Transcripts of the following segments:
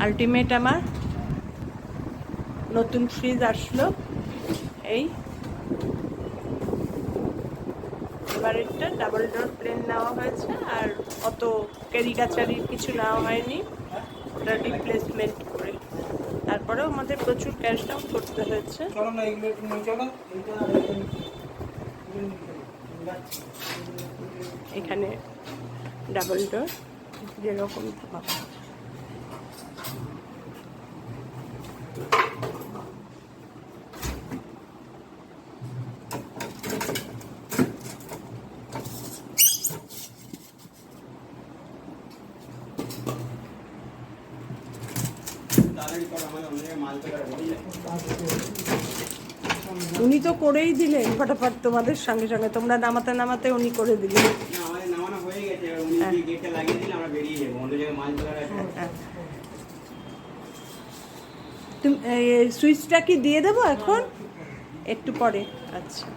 Ultimate আমার নতুন fridge আসলো। এই এবারেরটা ডাবল ডোর প্লেন নেওয়া হয়েছে, আর অত ক্যারিকাচারির কিছু নেওয়া হয়নি, ওটা রিপ্লেসমেন্ট করে। তারপরেও আমাদের প্রচুর ক্যাশ ডাউন করতে হয়েছে। এখানে ডাবল ডোর যেরকম পাবো। উনি তো করেই দিলেন ফটাফট, তোমাদের সঙ্গে সঙ্গে তোমরা নামাতে নামাতে উনি করে দিলেন। তুমি সুইচটা কি দিয়ে দেবো এখন একটু পরে? আচ্ছা,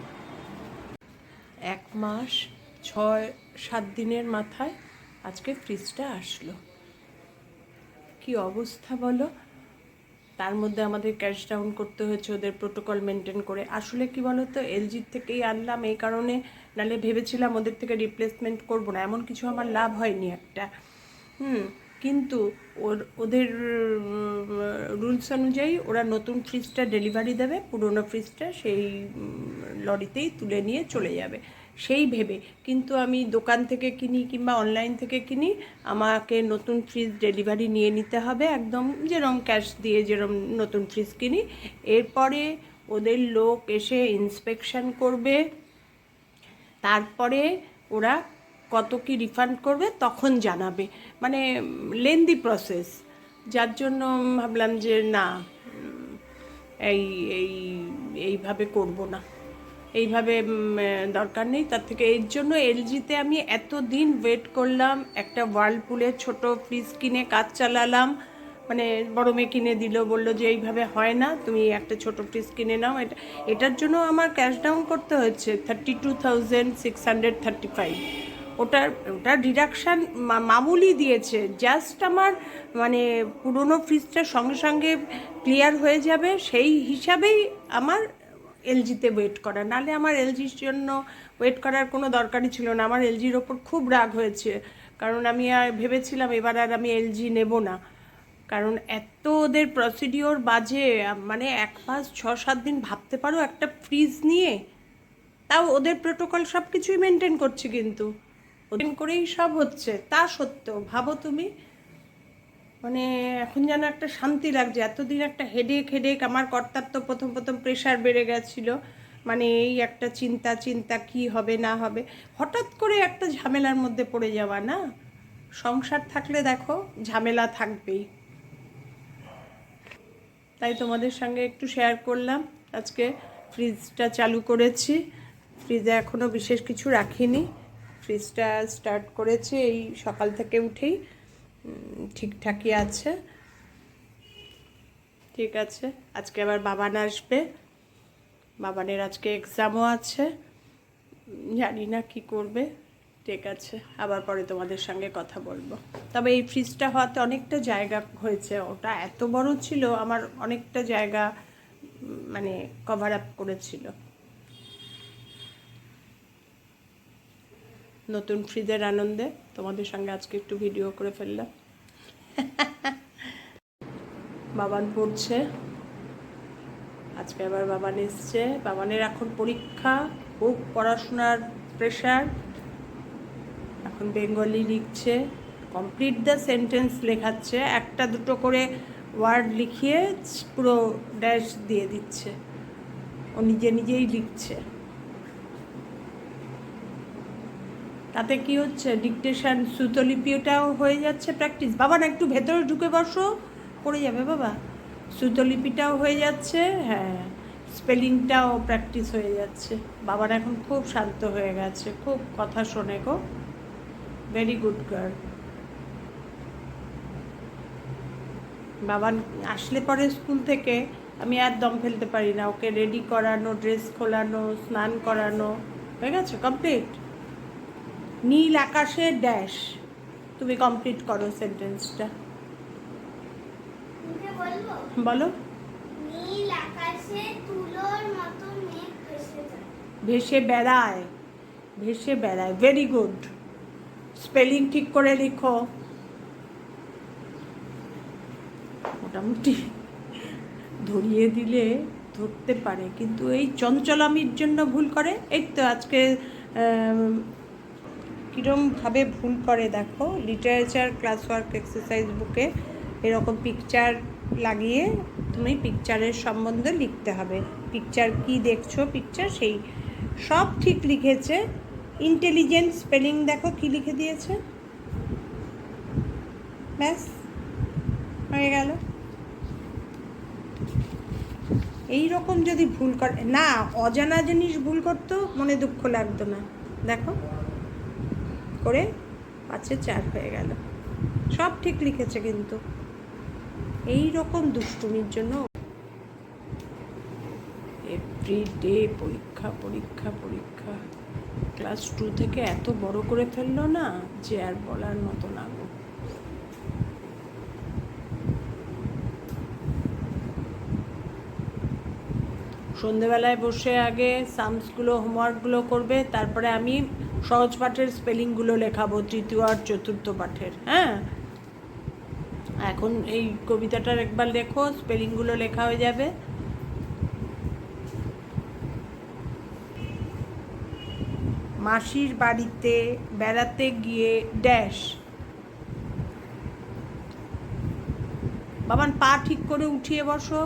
1 মাস 6-7 দিনের মাথায় আজকে ফ্রিজটা আসলো। কি অবস্থা বলো। তার মধ্যে আমাদের ক্যাশ ডাউন করতে হয়েছে ওদের প্রোটোকল মেনটেন করে। আসলে কি বলো তো, এলজির থেকেই আনলাম এই কারণে, নাহলে ভেবেছিলাম ওদের থেকে রিপ্লেসমেন্ট করবো না, এমন কিছু আমার লাভ হয়নি একটা। কিন্তু ওদের রুলস অনুযায়ী ওরা নতুন ফ্রিজটা ডেলিভারি দেবে, পুরনো ফ্রিজটা সেই লরিতেই তুলে নিয়ে চলে যাবে সেই ভেবে। কিন্তু আমি দোকান থেকে কিনি কিংবা অনলাইন থেকে কিনি, আমাকে নতুন ফ্রিজ ডেলিভারি নিয়ে নিতে হবে একদম, যেরকম ক্যাশ দিয়ে যেরকম নতুন ফ্রিজ কিনি। এরপরে ওদের লোক এসে ইন্সপেকশন করবে, তারপরে ওরা কত কি রিফান্ড করবে তখন জানাবে। মানে লেন্দি প্রসেস, যার জন্য ভাবলাম যে না, এই এই এইভাবে করব না, এইভাবে দরকার নেই। তার থেকে এর জন্য এলজিতে আমি এত দিন ওয়েট করলাম। একটা ওয়ার্লপুলের ছোট ফ্রিজ কিনে কাজ চালালাম, মানে বড় মেয়ে কিনে দিল, বললো যে এইভাবে হয় না, তুমি একটা ছোট ফ্রিজ কিনে নাও। এটার জন্য আমার ক্যাশ ডাউন করতে হচ্ছে 32,635। ওটার ডিডাকশান মামুলি দিয়েছে, জাস্ট আমার মানে পুরনো ফ্রিজটা সঙ্গে সঙ্গে ক্লিয়ার হয়ে যাবে সেই হিসাবেই আমার এলজিতে ওয়েট করা। নাহলে আমার এলজির জন্য ওয়েট করার কোনো দরকারই ছিল না। আমার এলজির ওপর খুব রাগ হয়েছে, কারণ আমি আর ভেবেছিলাম এবার আর আমি এলজি নেব না, কারণ এত ওদের প্রসিডিওর বাজে। মানে 1 মাস 6-7 দিন ভাবতে পারো একটা ফ্রিজ নিয়ে, তাও ওদের প্রোটোকল সব কিছুই মেনটেন করছে, কিন্তু ওদের করেই সব হচ্ছে। তা সত্ত্বেও ভাবো তুমি, মানে এখন যেন একটা শান্তি লাগছে। এতদিন একটা হেডেক আমার কর্তার তো প্রথম প্রেশার বেড়ে গেছিলো, মানে এই একটা চিন্তা কি হবে না হবে, হঠাৎ করে একটা ঝামেলার মধ্যে পড়ে যাওয়া। না, সংসার থাকলে দেখো ঝামেলা থাকবেই। তাই তোমাদের সঙ্গে একটু শেয়ার করলাম। আজকে ফ্রিজটা চালু করেছি, ফ্রিজে এখনও বিশেষ কিছু রাখিনি, ফ্রিজটা স্টার্ট করেছি এই সকাল থেকে উঠেই, ঠিকঠাকই আছে। ঠিক আছে, আজকে আবার বাবান আসবে, বাবানের আজকে এক্সামও আছে, জানি না কি করবে। ঠিক আছে, আবার পরে তোমাদের সঙ্গে কথা বলবো। তবে এই ফ্রিজটা হওয়াতে অনেকটা জায়গা হয়েছে, ওটা এত বড় ছিল আমার অনেকটা জায়গা মানে কভার আপ করেছিল। নতুন ফ্রিজের আনন্দে তোমাদের সঙ্গে আজকে একটু ভিডিও করে ফেললাম। বাবান পড়ছে, আজকে আবার বাবান এসছে। বাবানের এখন পরীক্ষা, খুব পড়াশোনার প্রেশার। এখন বেঙ্গলি লিখছে, কমপ্লিট দ্য সেন্টেন্স লেখাচ্ছে, একটা দুটো করে ওয়ার্ড লিখিয়ে পুরো ড্যাশ দিয়ে দিচ্ছে, ও নিজেই লিখছে। তাতে কি হচ্ছে, ডিকটেশন শ্রুতলিপিটাও হয়ে যাচ্ছে প্র্যাকটিস। বাবা না একটু ভেতরে ঢুকে বসো, পড়ে যাবে বাবা। শ্রুতলিপিটাও হয়ে যাচ্ছে, হ্যাঁ, স্পেলিংটাও প্র্যাকটিস হয়ে যাচ্ছে। বাবার এখন খুব শান্ত হয়ে গেছে, খুব কথা শোনে গো, ভেরি গুড গার্ল। বাবা আসলে পরে স্কুল থেকে আমি আর দম ফেলতে পারি না, ওকে রেডি করানো, ড্রেস খোলানো, স্নান করানো, হয়ে গেছে কমপ্লিট। নীল আকাশের ড্যাশ, তুমি কমপ্লিট করো সেন্টেন্সটা। বলো। নীল আকাশে তুলোর মতো মেঘ ভেসে যায়। ভেসে বেড়ায়, ভেসে বেড়ায়, ভেরি গুড। স্পেলিং ঠিক করে লিখো। মোটামুটি ধরিয়ে দিলে ধরতে পারে, কিন্তু এই চঞ্চলামির জন্য ভুল করে। এই তো আজকে কীরমভাবে ভুল করে দেখো। লিটারেচার ক্লাস ওয়ার্ক এক্সারসাইজ বুকে এরকম পিকচার লাগিয়ে তুমি পিকচারের সম্বন্ধে লিখতে হবে। পিকচার কি দেখছো, পিকচার সেই সব ঠিক লিখেছে। ইন্টেলিজেন্ট স্পেলিং দেখো কি লিখে দিয়েছে, ব্যাস হয়ে গেল। এই রকম যদি ভুল করে না, অজানা জিনিস ভুল করতো মনে দুঃখ লাগতো না। দেখো করে 5-এ 4 হয়ে গেল, সব ঠিক লিখেছে। কিন্তু এই রকম দুষ্টুমির জন্য এভরিডে পরীক্ষা পরীক্ষা পরীক্ষা। ক্লাস 2 থেকে এত বড় করে ফেললো না যে আর বলার মতো না গো। সন্ধেবেলায় বসে আগে সামসগুলো হোমওয়ার্কগুলো করবে, তারপরে আমি সহজ পাঠের স্পেলিংগুলো লেখাবো, তৃতীয় আর চতুর্থ পাঠের। হ্যাঁ, এখন এই কবিতাটার একবার লেখো, স্পেলিংগুলো লেখা হয়ে যাবে। মাসির বাড়িতে বেড়াতে গিয়ে ড্যাশ। বাবান পা ঠিক করে উঠিয়ে বসো।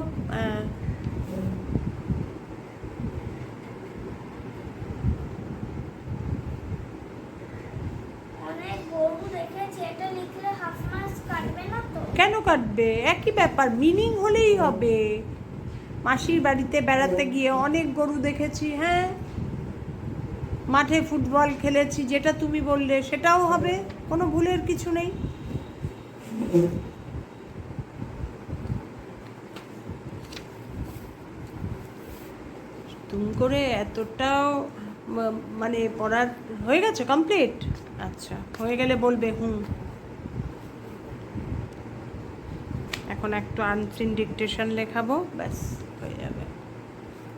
কেন কাটবে? একই ব্যাপার, মিনিং হলেই হবে। মাসির বাড়িতে বেড়াতে গিয়ে অনেক গরু দেখেছি। হ্যাঁ, মাঠে ফুটবল খেলেছি, যেটা তুমি বললে সেটাও হবে, কোনো ভুলের কিছু নেই। তুমি করে এতটাও মানে পড়ার হয়ে গেছে কমপ্লিট? আচ্ছা, হয়ে গেলে বলবে হুম। এখন একটু আনসিন ডিকটেশন লেখাবো, ব্যাস হয়ে যাবে।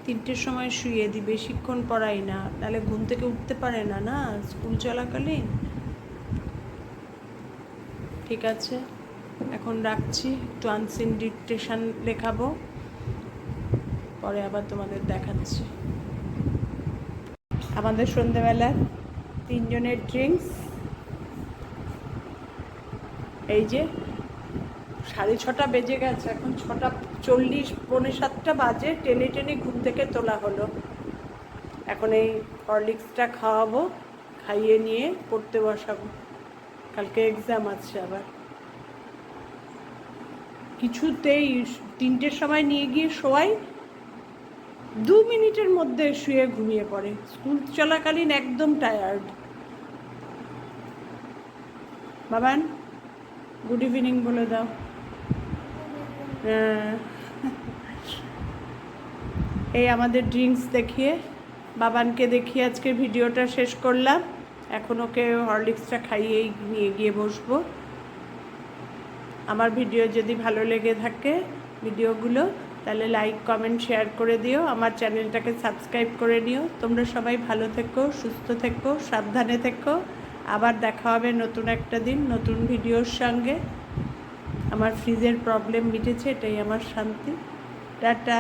3টের সময় শুয়ে দিই, বেশিক্ষণ পড়াই না, নাহলে ঘুম থেকে উঠতে পারে না না স্কুল চলাকালীন। ঠিক আছে, এখন রাখছি, একটু আনসিন ডিকটেশন লেখাবো, পরে আবার তোমাদের দেখাচ্ছি। আমাদের সন্ধ্যেবেলা 3 জনের ড্রিঙ্কস। এই যে 6:30 বেজে গেছে, এখন 6:40, 6:45 বাজে, টেনে টেনে ঘুম থেকে তোলা হলো। এখন এই হরলিক্সটা খাওয়াবো, খাইয়ে নিয়ে পড়তে বসাবো, কালকে এক্সাম আছে আবার। কিছুতেই 3টের সময় নিয়ে গিয়ে শোয়াই, 2 মিনিটের মধ্যে শুয়ে ঘুমিয়ে পড়ে। স্কুল চলাকালীন একদম টায়ার্ড। বাবান গুড ইভিনিং বলে দাও। এই আমাদের ড্রিঙ্কস দেখিয়ে, বাবানকে দেখিয়ে আজকে ভিডিওটা শেষ করলাম। এখন ওকে হরলিক্সটা খাইয়েই নিয়ে গিয়ে বসবো। আমার ভিডিও যদি ভালো লেগে থাকে ভিডিওগুলো, তাহলে লাইক কমেন্ট শেয়ার করে দিও, আমার চ্যানেলটাকে সাবস্ক্রাইব করে নিও। তোমরা সবাই ভালো থেকো, সুস্থ থেকো, সাবধানে থেকো। আবার দেখা হবে নতুন একটা দিন নতুন ভিডিওর সঙ্গে। আমার ফ্রিজের প্রবলেম মিটেছে, এটাই আমার শান্তি। টাটা।